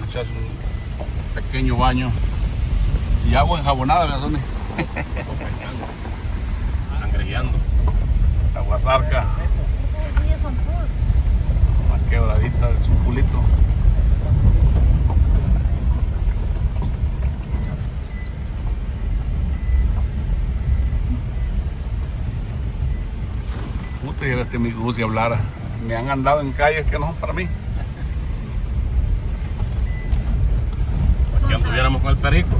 echarse un pequeño baño y agua enjabonada, ¿verdad, Sonny? Sangreando. Agua zarca. Una quebradita de su culito. Puta, y era mi Gus y hablara. Me han andado en calles que no son para mí. Que anduviéramos con el perico.